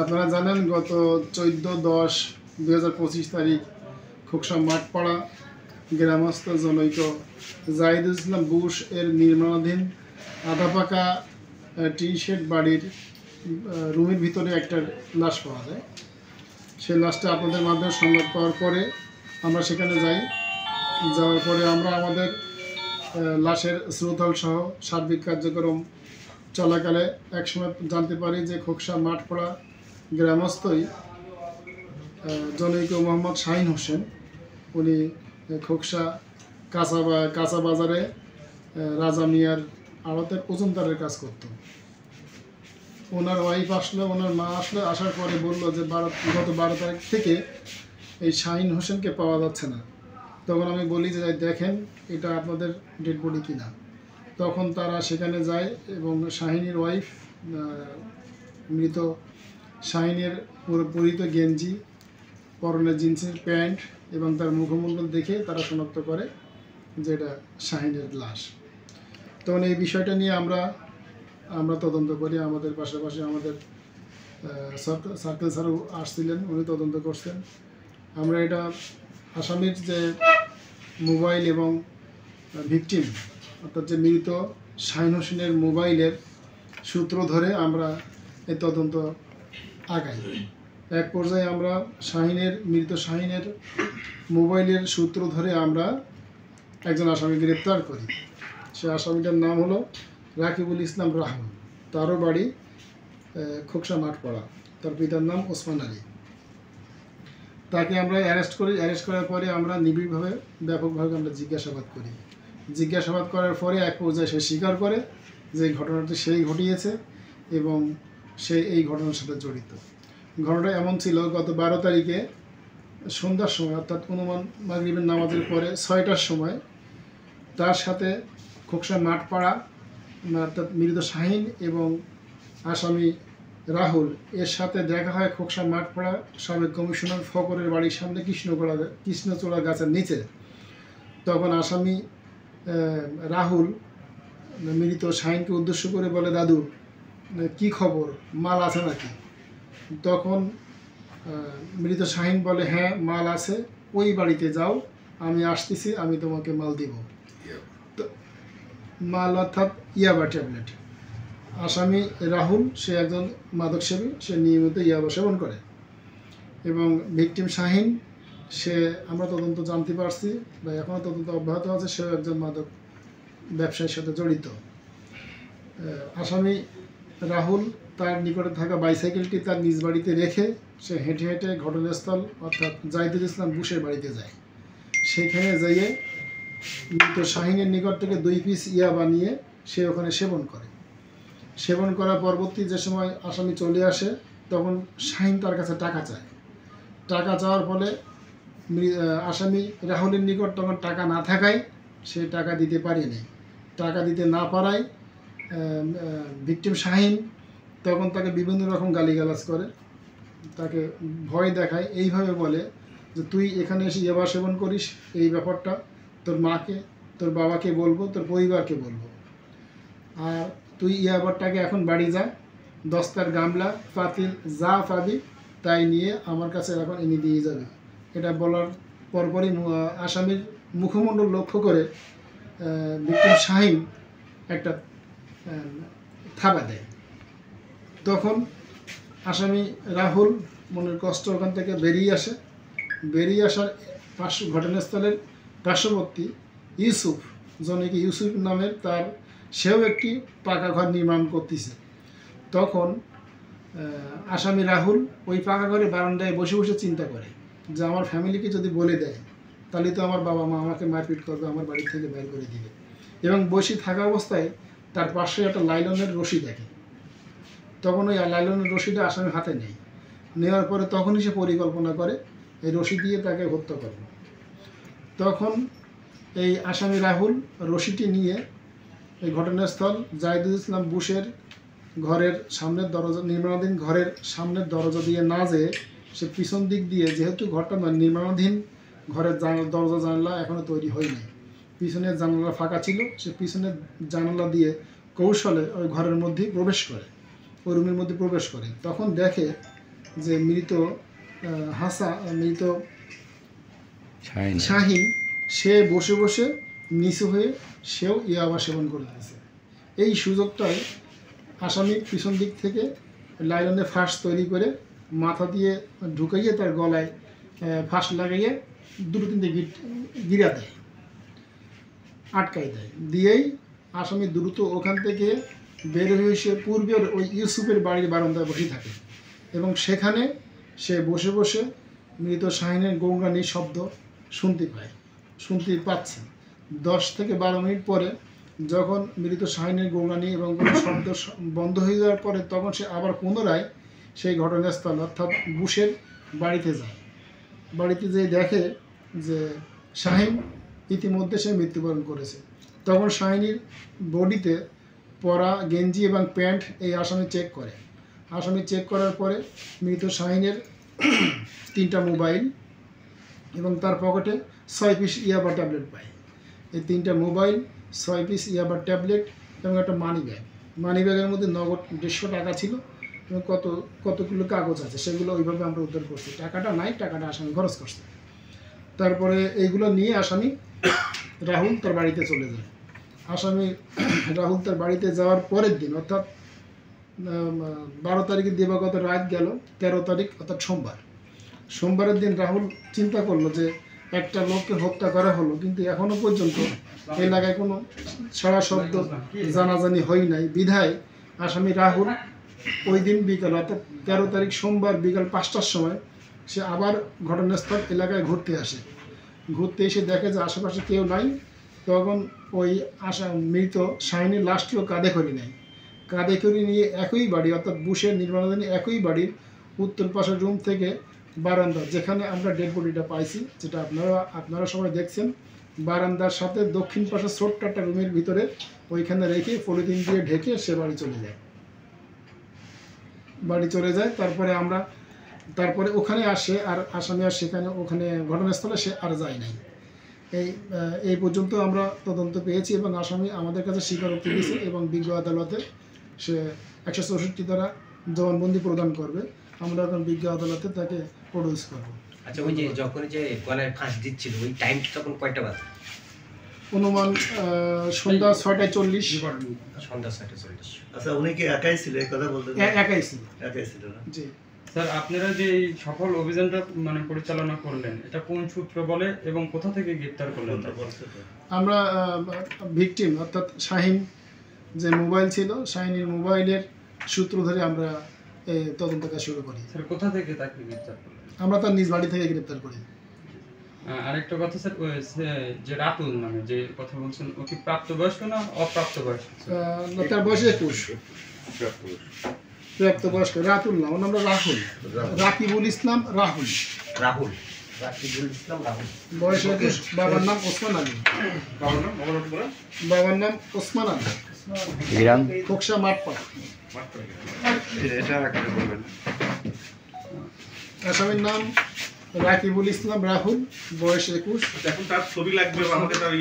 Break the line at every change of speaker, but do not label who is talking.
আপনারা জানেন গত 14/10/2025 তারিখ খোকসা মাঠপাড়া গ্রামস্থ জনৈক জাহিদুল ইসলাম বুশ এর নির্মাণাধীন আধা পাকা টি শেড বাড়ির রুমের ভিতরে একটা লাশ পাওয়া যায়। সেই লাশটা আপনাদের মাধ্যমে সংবাদ পাওয়ার পরে আমরা সেখানে যাই। যাওয়ার পরে আমরা আমাদের লাশের শ্রোতাল সহ সার্বিক কার্যক্রম চলাকালে একসময় জানতে পারি যে খোকসা মাঠপাড়া গ্রামস্থই জনৈক মোহাম্মদ শাহিন হোসেন, উনি খোকসা কাঁচা বাজারে রাজা মিয়ার আড়তের ওজনদারের কাজ করত। ওনার ওয়াইফ আসলো, ওনার মা আসলো, আসার পরে বললো যে গত 12 তারিখ থেকে এই শাহিন হোসেনকে পাওয়া যাচ্ছে না। তখন আমি বলি যে দেখেন এটা আপনাদের ডেড বডি কিনা। তখন তারা সেখানে যায় এবং শাহিনের ওয়াইফ মৃত শাহিনের পরিহিত গেঞ্জি, পরনের জিন্সের প্যান্ট এবং তার মুখমণ্ডল দেখে তারা শনাক্ত করে যে এটা শাহিনের লাশ। তখন এই বিষয়টা নিয়ে আমরা তদন্ত করি। আমাদের পাশাপাশি আমাদের সার্কেল স্যারও আসছিলেন, উনি তদন্ত করছেন। আমরা এটা আসামির যে মোবাইল এবং ভিকটিম অর্থাৎ যে মৃত শাহিন হোসেনের মোবাইলের সূত্র ধরে আমরা এই তদন্ত আগাই। এক পর্যায়ে আমরা মৃত শাহিনের মোবাইলের সূত্র ধরে আমরা একজন আসামি গ্রেপ্তার করি। সে আসামিটার নাম হলো রাকিবুল ইসলাম রাহুল। তারও বাড়ি খোকসা মাঠপাড়া। তার পিতার নাম ওসমান আলী। তাকে আমরা অ্যারেস্ট করি। অ্যারেস্ট করার পরে আমরা নিবিড়ভাবে ব্যাপকভাবে আমরা জিজ্ঞাসাবাদ করি। জিজ্ঞাসাবাদ করার পরে এক পর্যায়ে সে স্বীকার করে যে ঘটনাটি সেই ঘটিয়েছে এবং সে এই ঘটনার সাথে জড়িত। ঘটনাটা এমন ছিল, গত 12 তারিখে সন্ধ্যার সময় অর্থাৎ অনুমান মাগরিবের নামাজের পরে 6টার সময় তার সাথে খোকসা মাঠপাড়া অর্থাৎ মৃত শাহিন এবং আসামি রাহুল এর সাথে দেখা হয় খোকসা মাঠপাড়া সাবেক কমিশনার ফকরের বাড়ির সামনে কৃষ্ণচূড়া গাছের নিচে। তখন আসামি রাহুল মৃত শাহিনকে উদ্দেশ্য করে বলে, দাদু কি খবর, মাল আছে নাকি? তখন মৃত শাহিন বলে, হ্যাঁ মাল আছে, ওই বাড়িতে যাও, আমি আসতেছি, আমি তোমাকে মাল দিব। তো মাল অর্থাৎ ইয়াবা ট্যাবলেট। আসামি রাহুল সে একজন মাদকসেবী, সে নিয়মিত ইয়াবা সেবন করে এবং ভিকটিম শাহিন সে আমরা তদন্ত জানতে পারছি বা এখনও তদন্ত অব্যাহত আছে, সেও একজন মাদক ব্যবসায়ীর সাথে জড়িত। আসামি রাহুল তার নিকটে থাকা বাইসাইকেলটি তার নিজ বাড়িতে রেখে সে হেঁটে হেঁটে ঘটনাস্থল অর্থাৎ জাহিদুল ইসলাম বুশের বাড়িতে যায়। সেখানে যেয়ে মৃত শাহিনের নিকট থেকে 2 পিস ইয়াবা নিয়ে সে ওখানে সেবন করে। সেবন করার পরবর্তী যে সময় আসামি চলে আসে, তখন শাহিন তার কাছে টাকা চায়। টাকা চাওয়ার ফলে আসামি রাহুলের নিকট তখন টাকা না থাকায় সে টাকা দিতে পারেনি। টাকা দিতে না পারায় ভিকটিম শাহিন তখন তাকে বিভিন্ন রকম গালিগালাজ করে, তাকে ভয় দেখায়, এইভাবে বলে যে তুই এখানে এসে ইয়াবা সেবন করিস, এই ব্যাপারটা তোর মাকে, তোর বাবাকে বলবো, তোর পরিবারকে বলবো, আর তুই ইয়াবারটাকে এখন বাড়ি যা, দস্তার গামলা পাতিল যা পাবি তাই নিয়ে আমার কাছে এখন এনে দিয়ে যাবে। এটা বলার পরপরই আসামির মুখমণ্ডল লক্ষ্য করে ভিকটিম শাহিন একটা থাবা দেয়। তখন আসামি রাহুল মনের কষ্ট ওখান থেকে বেরিয়ে আসে। বেরিয়ে আসার ঘটনাস্থলের পার্শ্ববর্তী ইউসুফ, জনৈক ইউসুফ নামের তার, সেও একটি পাকা ঘর নির্মাণ করতেছে। তখন আসামি রাহুল ওই পাকা ঘরে বারান্দায় বসে বসে চিন্তা করে যে আমার ফ্যামিলিকে যদি বলে দেয় তাহলে তো আমার বাবা মা আমাকে মারপিট করবে, আমার বাড়ি থেকে বের করে দিবে। এবং বসে থাকা অবস্থায় তার পাশে একটা লাইলনের রশি দেখে। তখন ওই লাইলনের রশিটা আসামি হাতে নেয়। নেওয়ার পরে তখনই সে পরিকল্পনা করে এই রশি দিয়ে তাকে হত্যা করবে। তখন এই আসামি রাহুল রশিটি নিয়ে এই ঘটনাস্থল জাহিদুল ইসলাম বুশের ঘরের সামনের দরজা, নির্মাণাধীন ঘরের সামনের দরজা দিয়ে না যেয়ে সে পিছন দিক দিয়ে, যেহেতু ঘরটা নির্মাণাধীন, ঘরের দরজা জানালা এখনও তৈরি হয়নি, পিছনের জানালা ফাঁকা ছিল, সে পিছনের জানালা দিয়ে কৌশলে ওই ঘরের মধ্যে প্রবেশ করে, ওই রুমের মধ্যে প্রবেশ করে। তখন দেখে যে মৃত শাহিন সে বসে বসে নিচু হয়ে সেও ইয়াবা সেবন করতেছে। এই সুযোগটাই আসামি পিছন দিক থেকে লাইলনের ফাঁস তৈরি করে মাথা দিয়ে ঢুকাইয়ে তার গলায় ফাঁস লাগাইয়ে 2-3টে গিরা দেয়, আটকাই দেয়। দিয়েই আসামি দ্রুত ওখান থেকে বের হয়ে এসে পূর্বের ওই ইউসুফের বাড়ির বারান্দায় বসে থাকে এবং সেখানে সে বসে বসে মৃত শাহিনের গৌরানির শব্দ শুনতে পাচ্ছে। 10 থেকে 12 মিনিট পরে যখন মৃত শাহিনের গৌরানি এবং শব্দ বন্ধ হয়ে যাওয়ার পরে তখন সে আবার পুনরায় সেই ঘটনাস্থল অর্থাৎ বুশের বাড়িতে যায়। বাড়িতে যেয়ে দেখে যে শাহিন ইতিমধ্যে সে মৃত্যুবরণ করেছে। তখন শাহিনীর বডিতে পরা গেঞ্জি এবং প্যান্ট এই আসামি চেক করে। আসামি চেক করার পরে মৃত শাহিনের 3টা মোবাইল এবং তার পকেটে 6 পিস ইয়াবা ট্যাবলেট পায়। এই 3টা মোবাইল, 6 পিস ইয়াবা ট্যাবলেট এবং একটা মানি ব্যাগের মধ্যে নগদ 150 টাকা ছিল এবং কতগুলো কাগজ আছে সেগুলো ওইভাবে আমরা উদ্ধার করছি। টাকাটা নাই, টাকাটা আসামি খরচ করছে। তারপরে এইগুলো নিয়ে আসামি রাহুল তার বাড়িতে চলে যায়। আসামি রাহুল তার বাড়িতে যাওয়ার পরের দিন অর্থাৎ 12 তারিখে দিবাগত রাত গেল, 13 তারিখ অর্থাৎ সোমবারের দিন রাহুল চিন্তা করলো যে একটা লোককে হত্যা করা হলো, কিন্তু এখনো পর্যন্ত এলাকায় কোনো সারা শব্দ জানাজানি হয় নাই। বিধায় আসামি রাহুল ওই দিন বিকাল অর্থাৎ 13 তারিখ সোমবার বিকাল 5টার সময় সে আবার ঘটনাস্থল এলাকায় ঘুরতে এসে দেখে যে আশেপাশে কেউ নাই। তখন ওই মৃত শাহিনের লাশটিও কাঁধে করে নিয়ে একই বাড়ি অর্থাৎ বুশের নির্মাণাধীন একই বাড়ির উত্তর পাশের রুম থেকে বারান্দা, যেখানে আমরা ডেড বডিটা পাইছি, যেটা আপনারা সবাই দেখছেন, বারান্দার সাথে দক্ষিণ পাশে ছোট্ট একটা রুমের ভিতরে ওইখানে রেখে পলিথিন দিয়ে ঢেকে সে বাড়ি চলে যায়। তারপরে ওখানে আসে আর আসামি আর ওখানে ঘটনাস্থলে সে আর যায় নাই। এই পর্যন্ত আমরা তদন্ত পেয়েছি এবং আসামি আমাদের কাছে স্বীকারোক্তি দিয়েছে এবং বিজ্ঞ আদালতে সে 164 দ্বারা জবানবন্দি প্রদান করবে। আমরা এখন বিজ্ঞ আদালতে তাকে প্রডিউস করব।
আচ্ছা, ওই যে যখন যে গলায় ফাঁস দিচ্ছিল ওই টাইমটা তখন কয়টা বাজে?
অনুমান সন্ধ্যা 6:40।
সন্ধ্যা 6:40।
আচ্ছা, উনি কি একাই ছিল? এই কথা বলতে
একাই ছিল না? জি
স্যার, আপনারা যে এই সফল অভিযানটা পরিচালনা করলেন, এটা কোন সূত্র বলে এবং কোথা থেকে গ্রেফতার করলেন?
আমরা ভিকটিম অর্থাৎ শাহিন যে মোবাইল ছিল, শাহিনের মোবাইলের সূত্র ধরে আমরা এই তদন্ত কাজ শুরু করি।
স্যার, কোথা থেকে তাকে গ্রেফতার করলেন?
আমরা তার নিজ বাড়ি থেকে গ্রেফতার করি।
আরেকটা কথা স্যার, যে রাতুল নামে যে কথা বলছেন, ও কি প্রাপ্তবয়স্ক না অপ্রাপ্তবয়স্ক?
তার বয়স 21। প্রাপ্তবয়স্ক। রাতুল না, ওর নাম রাকিবুল ইসলাম রাহুল। বয়স 21। বাবার নাম ওসমান আলী। খোকসা মাঠপাড়া। আসামির নাম রাকিবুল ইসলাম রাহুল, বয়স 21।
এখন তার ছবি লাগবে আমাকে, তার